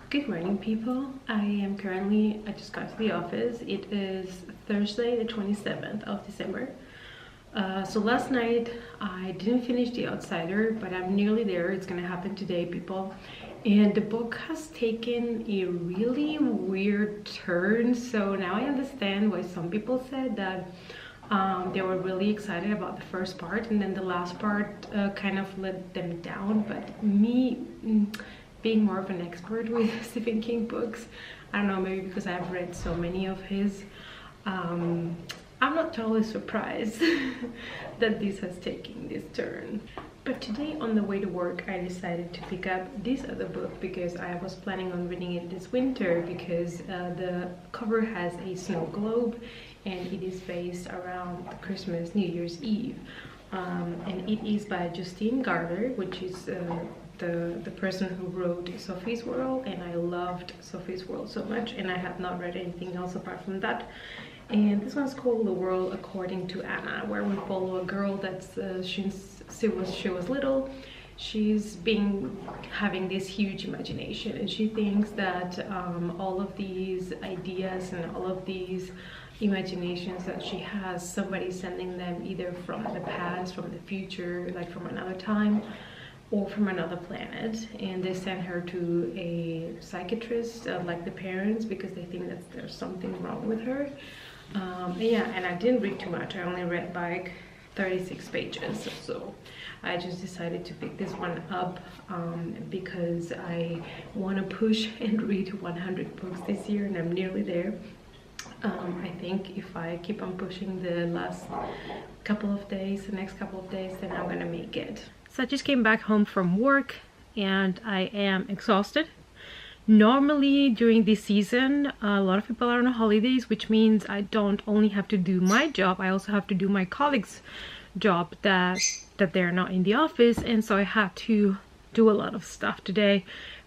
Good morning, people. I just got to the office. It is Thursday the 27th of December. So last night I didn't finish The Outsider, but I'm nearly there. It's gonna happen today, people. And the book has taken a really weird turn. So now I understand why some people said that they were really excited about the first part, and then the last part kind of let them down. But me, being more of an expert with Stephen King books, I don't know, maybe because I've read so many of his, I'm not totally surprised that this has taken this turn. But today on the way to work I decided to pick up this other book because I was planning on reading it this winter, because the cover has a snow globe and it is based around Christmas, New Year's Eve. And it is by Justine Garner, which is the person who wrote Sophie's World, and I loved Sophie's World so much, and I have not read anything else apart from that. And this one's called The World According to Anna, where we follow a girl that's since she was little, she's been having this huge imagination, and she thinks that all of these ideas and all of these imaginations that she has, somebody sending them either from the past, from the future, like from another time, or from another planet, and they send her to a psychiatrist, like the parents, because they think that there's something wrong with her. Yeah, and I didn't read too much. I only read like 36 pages, so I just decided to pick this one up because I want to push and read 100 books this year, and I'm nearly there. I think if I keep on pushing the next couple of days, then I'm gonna make it. So I just came back home from work and I am exhausted. Normally during this season, a lot of people are on holidays, which means I don't only have to do my job, I also have to do my colleagues' job that they're not in the office, and so I had to do a lot of stuff today.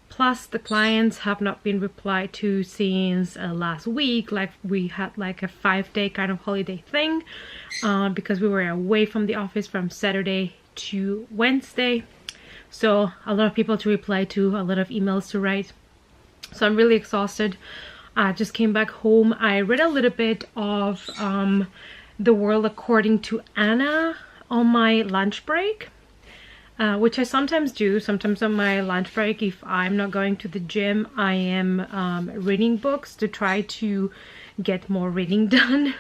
Plus the clients have not been replied to since last week. Like we had like a 5-day kind of holiday thing because we were away from the office from Saturday to Wednesday. So a lot of people to reply to, a lot of emails to write. So I'm really exhausted. I just came back home. I read a little bit of The World According to Anna on my lunch break. Which I sometimes do. Sometimes on my lunch break, if I'm not going to the gym, I am reading books to try to get more reading done.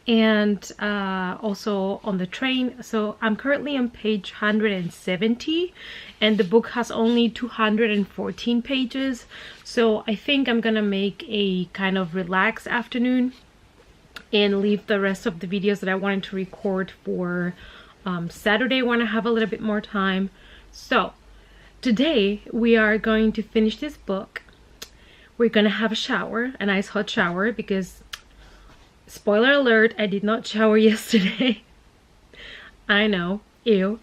And also on the train. So I'm currently on page 170 and the book has only 214 pages. So I think I'm gonna make a kind of relaxed afternoon and leave the rest of the videos that I wanted to record for Saturday when I have a little bit more time. So today we are going to finish this book. We're gonna have a shower, a nice hot shower, because spoiler alert, I did not shower yesterday. I know, ew.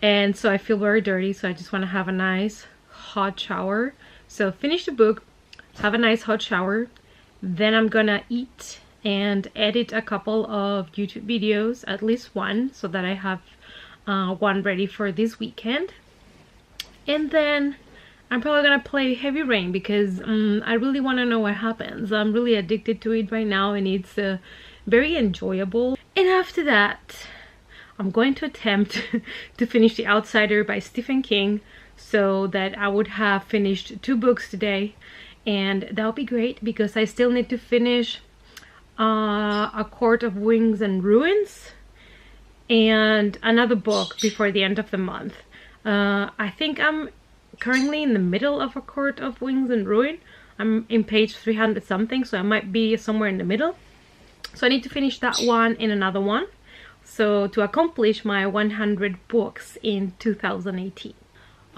And so I feel very dirty, so I just want to have a nice hot shower. So finish the book, have a nice hot shower, then I'm gonna eat and edit a couple of YouTube videos, at least one, so that I have one ready for this weekend. And then I'm probably gonna play Heavy Rain because I really want to know what happens. I'm really addicted to it right now, and it's very enjoyable. And after that, I'm going to attempt to finish The Outsider by Stephen King, so that I would have finished 2 books today, and that would be great because I still need to finish A Court of Wings and Ruins and another book before the end of the month. I think I'm currently in the middle of A Court of Wings and Ruin. I'm in page 300 something, so I might be somewhere in the middle. So I need to finish that one and another one, so to accomplish my 100 books in 2018.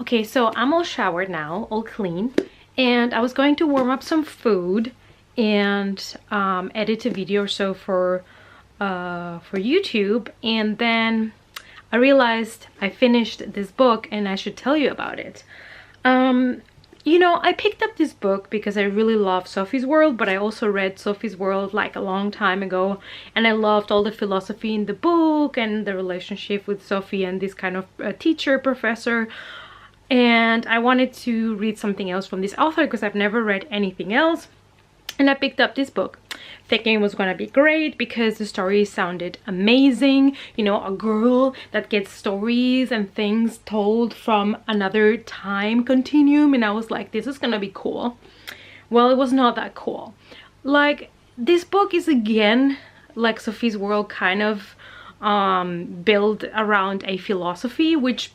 Okay, so I'm all showered now, all clean, and I was going to warm up some food and edit a video or so for YouTube, and then I realized I finished this book and I should tell you about it. You know, I picked up this book because I really love Sophie's World, but I also read Sophie's World like a long time ago, and I loved all the philosophy in the book and the relationship with Sophie and this kind of teacher, professor. and I wanted to read something else from this author because I've never read anything else. And I picked up this book thinking it was gonna be great because the story sounded amazing. You know, a girl that gets stories and things told from another time continuum, and I was like, this is gonna be cool. Well, it was not that cool. Like, this book is again like Sophie's World, kind of built around a philosophy, which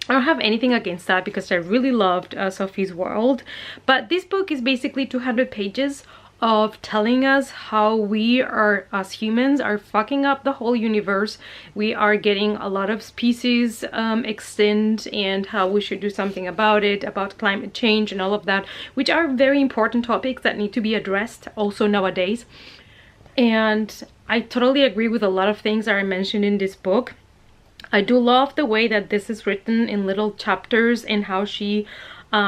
I don't have anything against that because I really loved Sophie's World. But this book is basically 200 pages of telling us how we are, as humans, are fucking up the whole universe. We are getting a lot of species extinct, and how we should do something about it, about climate change and all of that, which are very important topics that need to be addressed also nowadays. And I totally agree with a lot of things that are mentioned in this book. I do love the way that this is written in little chapters, and how she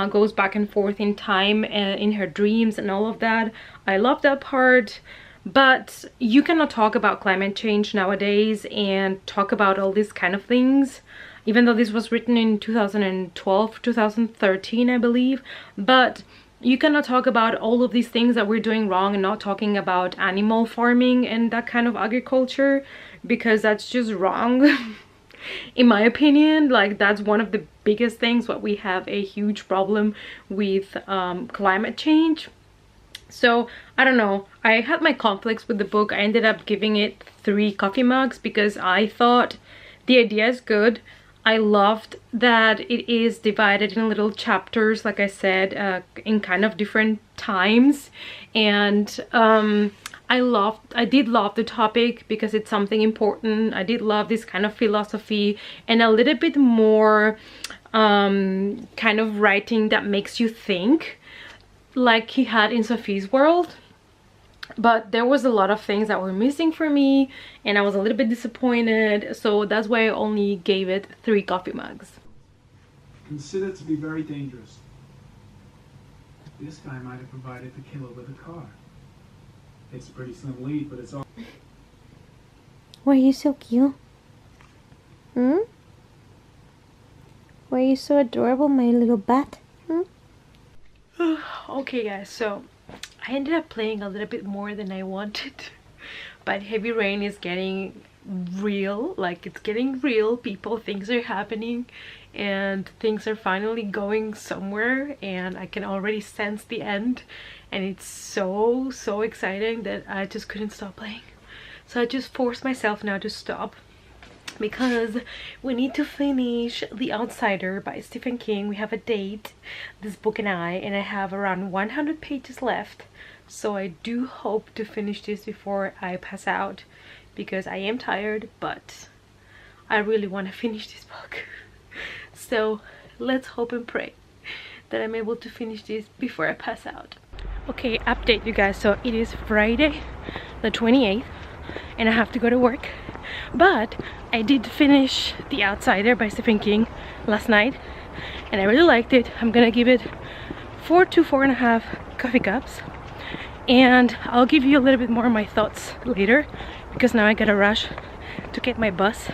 goes back and forth in time in her dreams and all of that. I love that part. But you cannot talk about climate change nowadays and talk about all these kind of things, even though this was written in 2012, 2013, I believe. But you cannot talk about all of these things that we're doing wrong and not talking about animal farming and that kind of agriculture, because that's just wrong. In my opinion, like, that's one of the biggest things what we have a huge problem with climate change. So I don't know, I had my conflicts with the book. I ended up giving it 3 coffee mugs because I thought the idea is good. I loved that it is divided in little chapters, like I said, in kind of different times. And I did love the topic because it's something important. I did love this kind of philosophy and a little bit more kind of writing that makes you think, like he had in Sophie's World. But there was a lot of things that were missing for me, and I was a little bit disappointed. So that's why I only gave it 3 coffee mugs. Considered to be very dangerous. This guy might have provided the killer with a car. It's a pretty slim lead, but it's all. Why are you so cute? Why are you so adorable, my little bat? Okay guys, so I ended up playing a little bit more than I wanted. But heavy rain is getting real. Like, it's getting real. People, things are happening, and things are finally going somewhere, and I can already sense the end. And it's so exciting that I just couldn't stop playing. So I just forced myself now to stop, because we need to finish The Outsider by Stephen King. We have a date, this book and I have around 100 pages left. So I do hope to finish this before I pass out, because I am tired, but I really want to finish this book. So let's hope and pray that I'm able to finish this before I pass out. Okay, update you guys. So it is Friday the 28th and I have to go to work, but I did finish The Outsider by Stephen King last night and I really liked it. I'm gonna give it 4 to 4.5 coffee cups, and I'll give you a little bit more of my thoughts later, because now I gotta rush to get my bus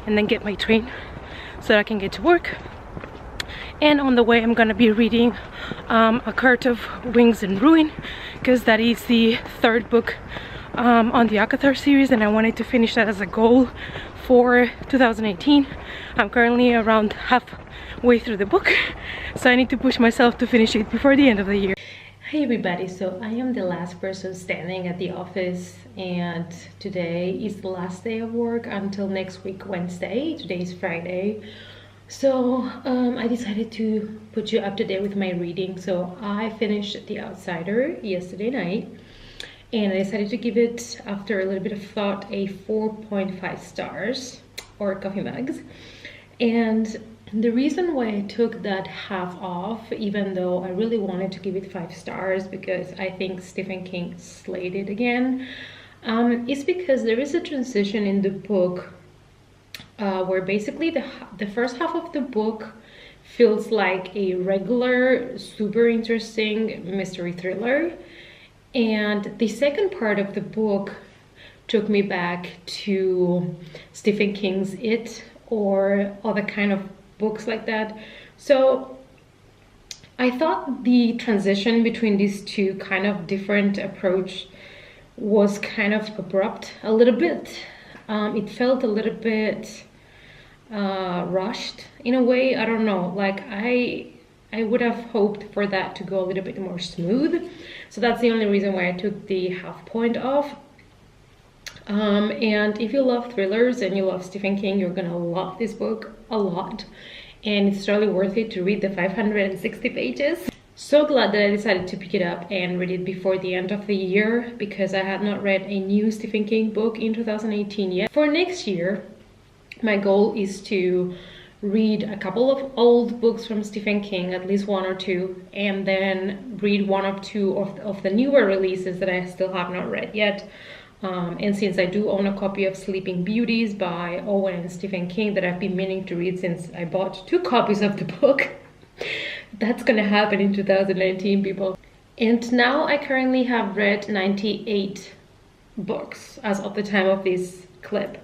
and then get my train so that I can get to work. And on the way I'm gonna be reading A Cart of Wings and Ruin, because that is the 3rd book on the Akathar series, and I wanted to finish that as a goal for 2018. I'm currently around halfway through the book, so I need to push myself to finish it before the end of the year. Hey everybody, so I am the last person standing at the office, and today is the last day of work until next week Wednesday. Today is Friday. So I decided to put you up to date with my reading. So I finished The Outsider yesterday night, and I decided to give it, after a little bit of thought, a 4.5 stars, or coffee mugs. And the reason why I took that half off, even though I really wanted to give it 5 stars because I think Stephen King slayed it again, is because there is a transition in the book where basically the first half of the book feels like a regular, super interesting mystery thriller, and the second part of the book took me back to Stephen King's It, or other kind of books like that, So I thought the transition between these two kind of different approach was kind of abrupt a little bit. It felt a little bit rushed in a way. I don't know, like I would have hoped for that to go a little bit more smooth. So that's the only reason why I took the half point off. And if you love thrillers and you love Stephen King, you're gonna love this book a lot. And it's totally worth it to read the 560 pages. So glad that I decided to pick it up and read it before the end of the year, because I had not read a new Stephen King book in 2018 yet. For next year, my goal is to read a couple of old books from Stephen King, at least one or two, and then read one or two of the newer releases that I still have not read yet. And since I do own a copy of Sleeping Beauties by Owen and Stephen King that I've been meaning to read since I bought 2 copies of the book, that's gonna happen in 2019, people. And now I currently have read 98 books as of the time of this clip.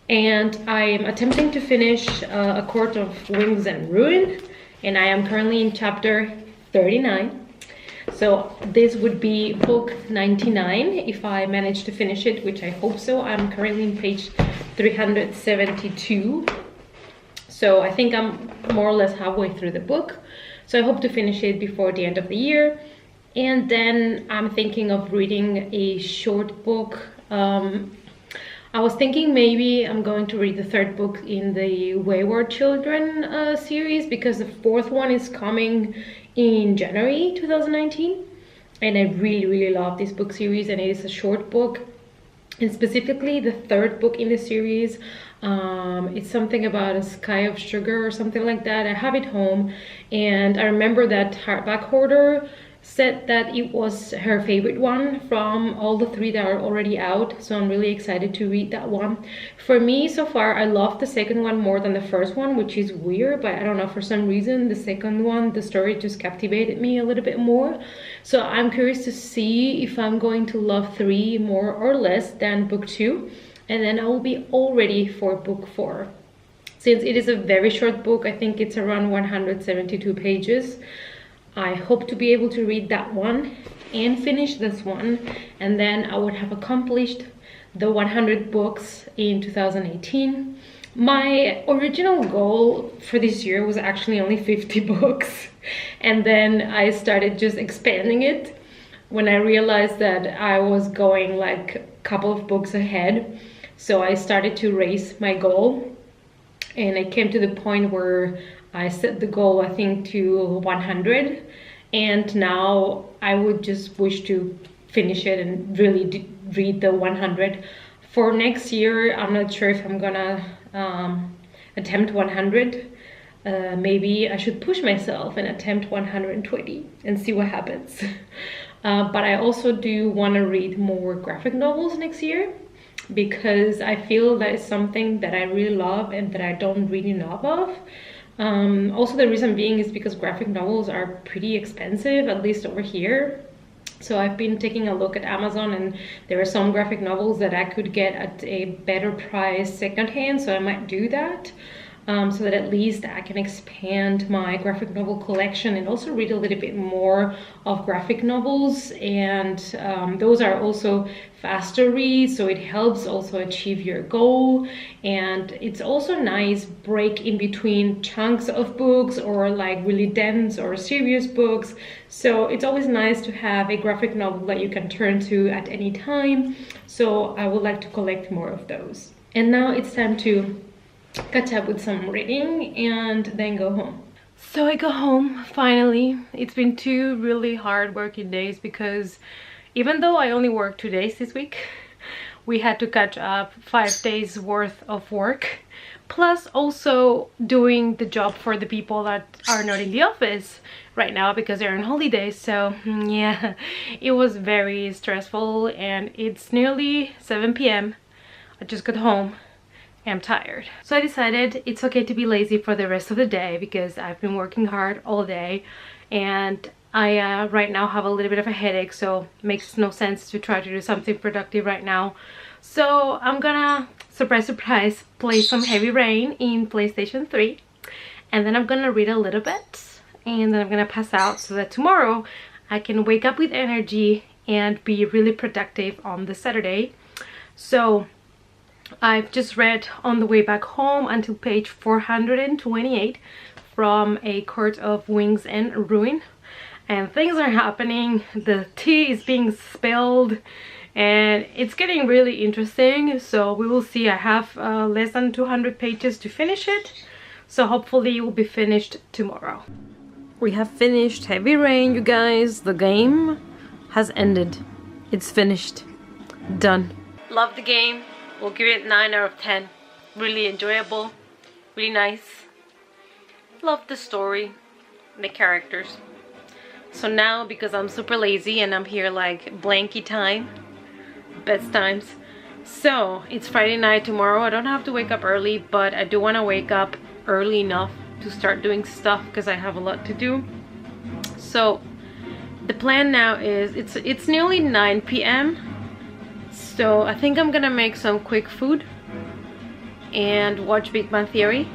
And I'm attempting to finish A Court of Wings and Ruin, and I am currently in chapter 39. So this would be book 99 if I manage to finish it, which I hope so. I'm currently in page 372. So I think I'm more or less halfway through the book. So I hope to finish it before the end of the year. And then I'm thinking of reading a short book. I was thinking maybe I'm going to read the 3rd book in the Wayward Children series, because the 4th one is coming in January 2019. And I really love this book series, and it is a short book. And specifically the 3rd book in the series, it's something about a sky of sugar or something like that. I have it home, and I remember that hardback hoarder said that it was her favorite one from all the 3 that are already out, so I'm really excited to read that one. For me, so far, I love the 2nd one more than the 1st one, which is weird, but I don't know, for some reason, the 2nd one, the story just captivated me a little bit more. So I'm curious to see if I'm going to love 3 more or less than book 2, and then I will be all ready for book 4. Since it is a very short book, I think it's around 172 pages. I hope to be able to read that one and finish this one, and then I would have accomplished the 100 books in 2018. My original goal for this year was actually only 50 books, and then I started just expanding it when I realized that I was going like a couple of books ahead. So I started to raise my goal, and I came to the point where I set the goal, I think, to 100, and now I would just wish to finish it and really read the 100. For next year, I'm not sure if I'm gonna attempt 100. Maybe I should push myself and attempt 120 and see what happens. But I also do want to read more graphic novels next year, because I feel that is something that I really love and that I don't read enough of. Also, the reason being is because graphic novels are pretty expensive, at least over here. So I've been taking a look at Amazon, and there are some graphic novels that I could get at a better price secondhand, so I might do that. So that at least I can expand my graphic novel collection and also read a little bit more of graphic novels. And those are also faster reads, so it helps also achieve your goal. And it's also a nice break in between chunks of books or like really dense or serious books. So it's always nice to have a graphic novel that you can turn to at any time. So I would like to collect more of those. And now it's time to catch up with some reading and then go home. So I go home finally. It's been 2 really hard working days, because even though I only worked 2 days this week, we had to catch up 5 days worth of work, plus also doing the job for the people that are not in the office right now because they're on holidays. So yeah, it was very stressful, and it's nearly 7 p.m. I just got home. I'm tired. So I decided it's okay to be lazy for the rest of the day, because I've been working hard all day, and I right now have a little bit of a headache, so it makes no sense to try to do something productive right now. So I'm gonna, surprise surprise, play some Heavy Rain in PlayStation 3, and then I'm gonna read a little bit, and then I'm gonna pass out so that tomorrow I can wake up with energy and be really productive on the Saturday. So I've just read on the way back home until page 428 from A Court of Wings and Ruin, and things are happening. The tea is being spilled and it's getting really interesting, so we will see. I have less than 200 pages to finish it, so hopefully it will be finished tomorrow. We have finished Heavy Rain, you guys. The game has ended. It's finished. Done. Love the game. We'll give it 9 out of 10. Really enjoyable. Really nice. Love the story. The characters. So now, because I'm super lazy and I'm here like blanky time, best times, so it's Friday night. Tomorrow I don't have to wake up early, but I do want to wake up early enough to start doing stuff because I have a lot to do. So the plan now is it's nearly 9 p.m. so I think I'm gonna make some quick food and watch Big Bang Theory,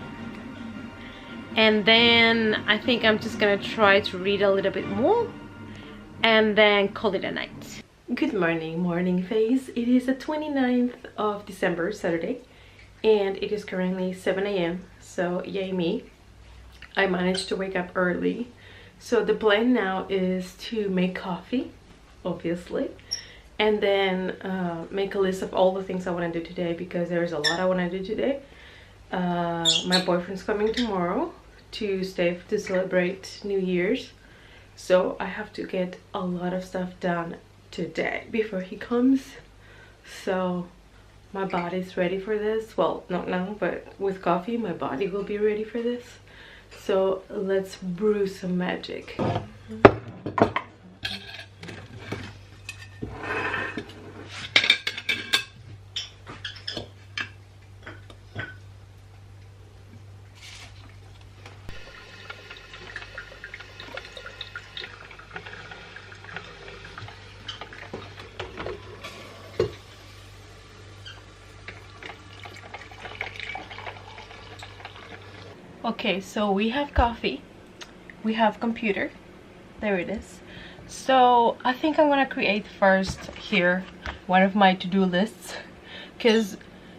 and then I think I'm just gonna try to read a little bit more and then call it a night. Good morning face. It is the 29th of December, Saturday, and it is currently 7 a.m. so yay me. I managed to wake up early. So the plan now is to make coffee, obviously, and then make a list of all the things I want to do today, because there's a lot I want to do today. My boyfriend's coming tomorrow to stay to celebrate New Year's, so I have to get a lot of stuff done today before he comes. So my body's ready for this. Well, not now, but with coffee my body will be ready for this. So let's brew some magic. Okay, so we have coffee, we have computer, there it is. So I think I'm gonna create first here one of my to-do lists, because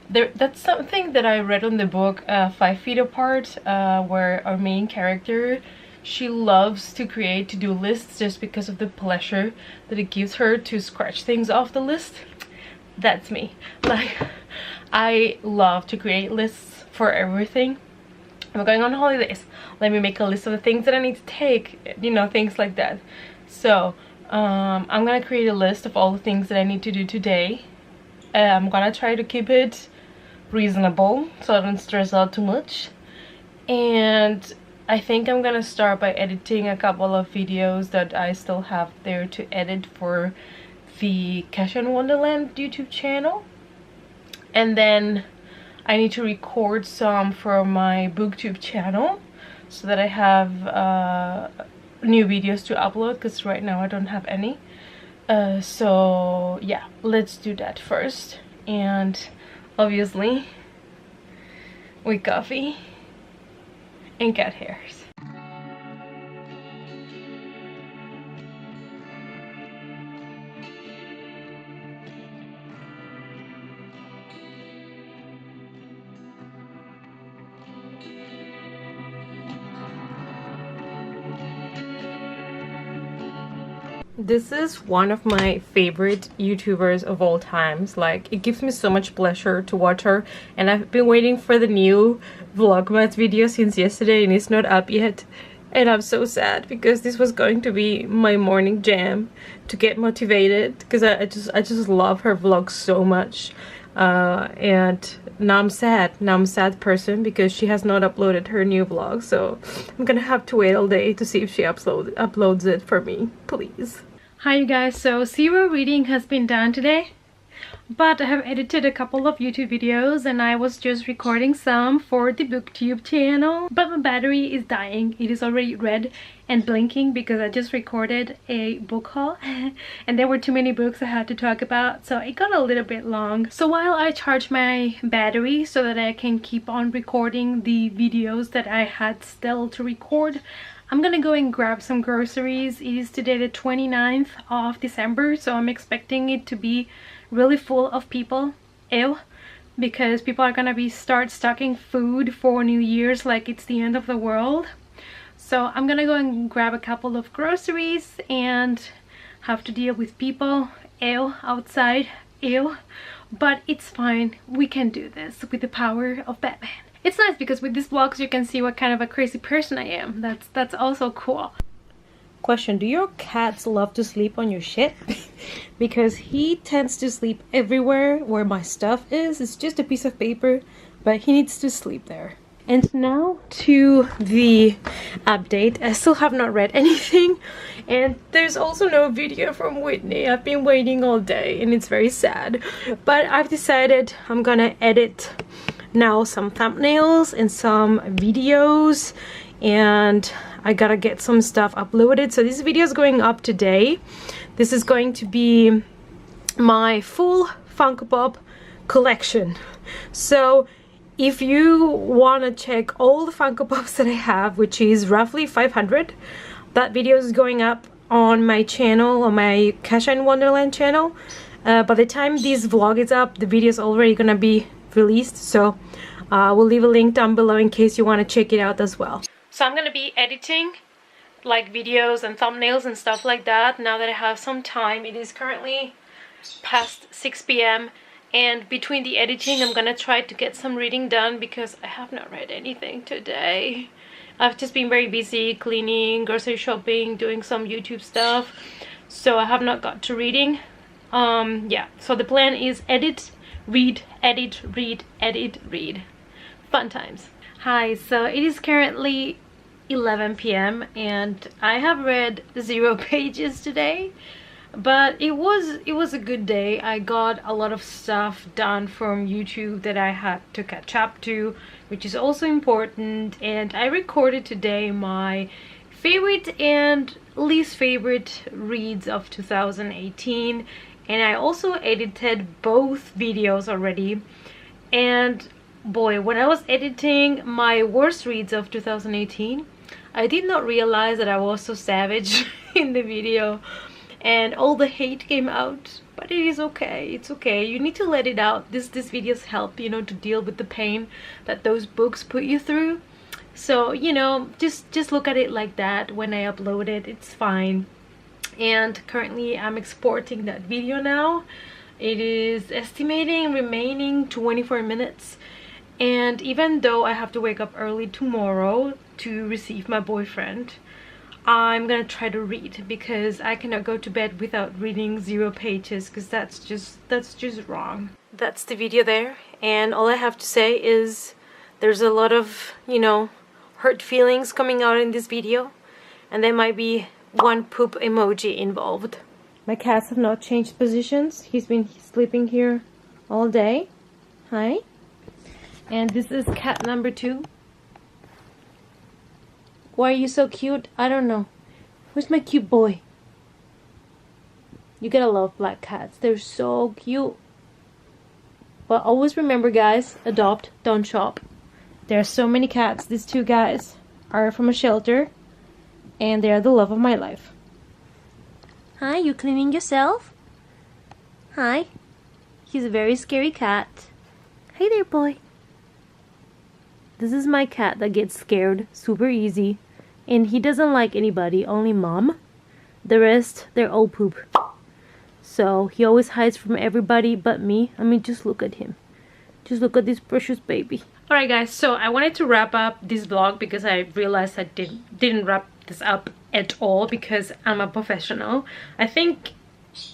that's something that I read on the book 5 Feet Apart, where our main character, she loves to create to-do lists just because of the pleasure that it gives her to scratch things off the list. That's me. Like, I love to create lists for everything. I'm going on holidays, let me make a list of the things that I need to take, you know, things like that. So I'm gonna create a list of all the things that I need to do today. I'm gonna try to keep it reasonable so I don't stress out too much, and I think I'm gonna start by editing a couple of videos that I still have there to edit for the Cash in Wonderland YouTube channel, and then I need to record some for my booktube channel so that I have new videos to upload, because right now I don't have any. So yeah, let's do that first, and obviously with coffee and cat hairs. This is one of my favorite YouTubers of all times. Like, it gives me so much pleasure to watch her, and I've been waiting for the new Vlogmas video since yesterday and it's not up yet, and I'm so sad because this was going to be my morning jam to get motivated, because I just love her vlogs so much, and now I'm sad. Now I'm a sad person because she has not uploaded her new vlog, so I'm gonna have to wait all day to see if she uploads it for me, please. Hi you guys, so zero reading has been done today, but I have edited a couple of YouTube videos and I was just recording some for the booktube channel, but my battery is dying. It is already red and blinking because I just recorded a book haul and there were too many books I had to talk about, so it got a little bit long. So while I charge my battery so that I can keep on recording the videos that I had still to record, I'm gonna go and grab some groceries. It is today the 29th of December, so I'm expecting it to be really full of people. Ew. Because people are gonna start stocking food for New Year's like it's the end of the world. So I'm gonna go and grab a couple of groceries and have to deal with people. Ew. Outside. Ew. But it's fine. We can do this with the power of Batman. It's nice because with these vlogs you can see what kind of a crazy person I am. That's also cool. Question, do your cats love to sleep on your shit? Because he tends to sleep everywhere where my stuff is. It's just a piece of paper, but he needs to sleep there. And now to the update. I still have not read anything, and there's also no video from Whitney. I've been waiting all day and it's very sad, but I've decided I'm gonna edit now some thumbnails and some videos, and I gotta get some stuff uploaded. So this video is going up today. This is going to be my full Funko Pop collection. So if you want to check all the Funko Pops that I have, which is roughly 500, that video is going up on my channel, on my Kasha in Wonderland channel. By the time this vlog is up, the video is already gonna be released, so we'll leave a link down below in case you want to check it out as well. So I'm gonna be editing like videos and thumbnails and stuff like that now that I have some time. It is currently past 6 p.m. and between the editing I'm gonna try to get some reading done because I have not read anything today. I've just been very busy cleaning, grocery shopping, doing some YouTube stuff, so I have not got to reading. Yeah, so the plan is edit, read, edit, read, edit, read. Fun times. Hi, so it is currently 11 p.m. and I have read 0 pages today, but it was a good day. I got a lot of stuff done from YouTube that I had to catch up to, which is also important, and I recorded today my favorite and least favorite reads of 2018, and I also edited both videos already. And boy, when I was editing my worst reads of 2018, I did not realize that I was so savage in the video and all the hate came out, but it is okay. It's okay. You need to let it out. These videos help, you know, to deal with the pain that those books put you through. So, you know, just look at it like that. When I upload it, it's fine. And currently I'm exporting that video now. It is estimating remaining 24 minutes. And even though I have to wake up early tomorrow to receive my boyfriend, I'm gonna try to read because I cannot go to bed without reading 0 pages, because that's just wrong. That's the video there, and all I have to say is there's a lot of, you know, hurt feelings coming out in this video, and there might be one poop emoji involved. My cats have not changed positions. He's been sleeping here all day. Hi. And this is cat number 2. Why are you so cute? I don't know. Where's my cute boy? You gotta love black cats. They're so cute. But always remember, guys, adopt, don't shop. There are so many cats. These 2 guys are from a shelter, and they are the love of my life. Hi, you cleaning yourself? Hi. He's a very scary cat. Hey there, boy. This is my cat that gets scared super easy, and he doesn't like anybody, only mom. The rest, they're all poop. So he always hides from everybody but me. I mean, just look at him. Just look at this precious baby. Alright guys, so I wanted to wrap up this vlog because I realized I didn't wrap this up at all because I'm a professional. I think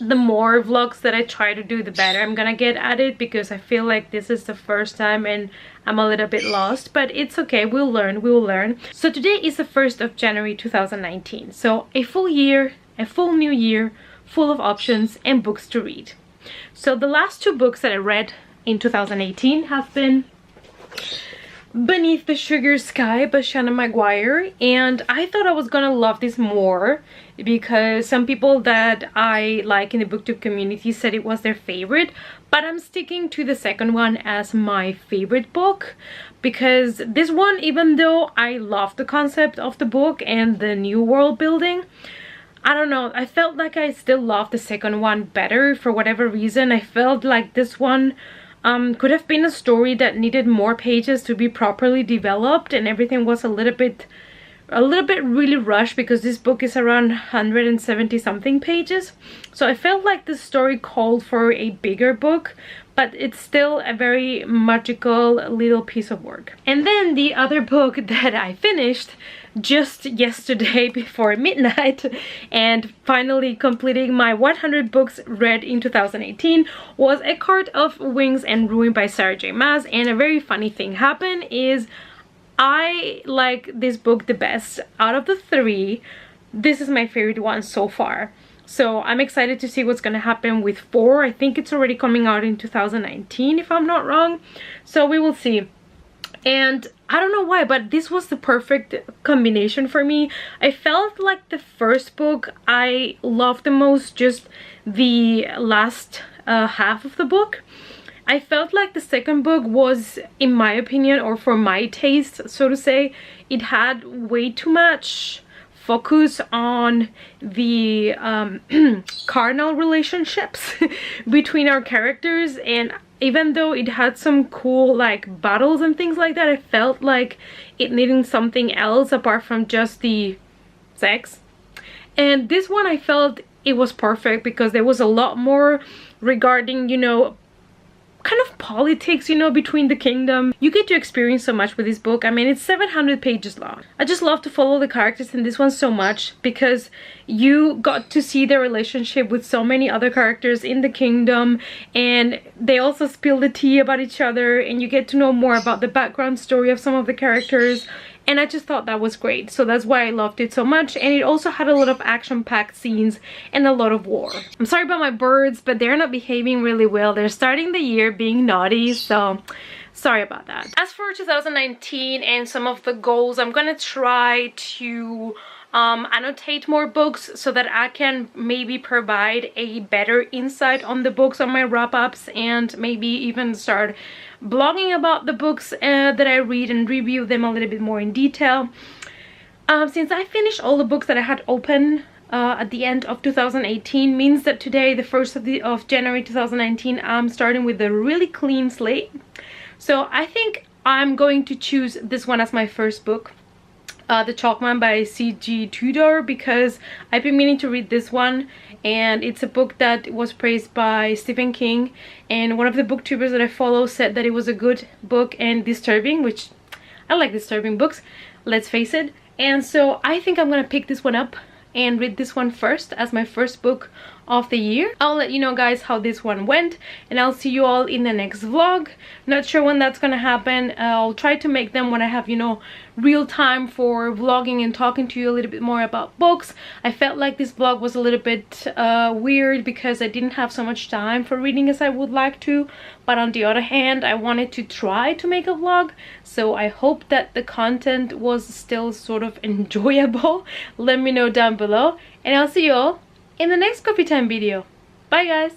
the more vlogs that I try to do, the better I'm gonna get at it, because I feel like this is the first time and I'm a little bit lost, but it's okay. We'll learn. So today is the 1st of January 2019, so a full year, a full new year, full of options and books to read. So the last two books that I read in 2018 have been Beneath the Sugar Sky by Shannon Maguire, and I thought I was gonna love this more because some people that I like in the booktube community said it was their favorite, but I'm sticking to the second one as my favorite book because this one, even though I love the concept of the book and the new world building, I don't know, I felt like I still loved the second one better for whatever reason. I felt like this one could have been a story that needed more pages to be properly developed, and everything was a little bit really rushed because this book is around 170 something pages. So I felt like the story called for a bigger book, but it's still a very magical little piece of work. And then the other book that I finished just yesterday before midnight and finally completing my 100 books read in 2018 was A Cart of Wings and Ruin by Sarah J Maas. And a very funny thing happened is I like this book the best out of the three. This is my favorite one so far. So I'm excited to see what's gonna happen with 4. I think it's already coming out in 2019 if I'm not wrong. So we will see. And I don't know why, but this was the perfect combination for me. I felt like the first book I loved the most, just the last half of the book. I felt like the second book was, in my opinion, or for my taste, so to say, it had way too much focus on the carnal relationships between our characters, and even though it had some cool like battles and things like that, I felt like it needed something else apart from just the sex. And this one I felt it was perfect because there was a lot more regarding, you know, kind of politics, you know, between the kingdom. You get to experience so much with this book. I mean, it's 700 pages long. I just love to follow the characters in this one so much because you got to see their relationship with so many other characters in the kingdom, and they also spill the tea about each other, and you get to know more about the background story of some of the characters. And I just thought that was great. So that's why I loved it so much. And it also had a lot of action-packed scenes and a lot of war. I'm sorry about my birds, but they're not behaving really well. They're starting the year being naughty, so sorry about that. As for 2019 and some of the goals, I'm gonna try to annotate more books so that I can maybe provide a better insight on the books on my wrap-ups, and maybe even start blogging about the books that I read and review them a little bit more in detail. Since I finished all the books that I had open at the end of 2018, means that today, the 1st of January 2019, I'm starting with a really clean slate. So I think I'm going to choose this one as my first book, The Chalkman by C.G. Tudor, because I've been meaning to read this one, and it's a book that was praised by Stephen King, and one of the booktubers that I follow said that it was a good book and disturbing, which I like disturbing books, let's face it. And so I think I'm gonna pick this one up and read this one first as my first book of the year. I'll let you know, guys, how this one went, and I'll see you all in the next vlog. Not sure when that's gonna happen. I'll try to make them when I have, you know, real time for vlogging and talking to you a little bit more about books. I felt like this vlog was a little bit weird because I didn't have so much time for reading as I would like to, but on the other hand, I wanted to try to make a vlog, so I hope that the content was still sort of enjoyable. Let me know down below, and I'll see you all in the next coffee time video. Bye, guys.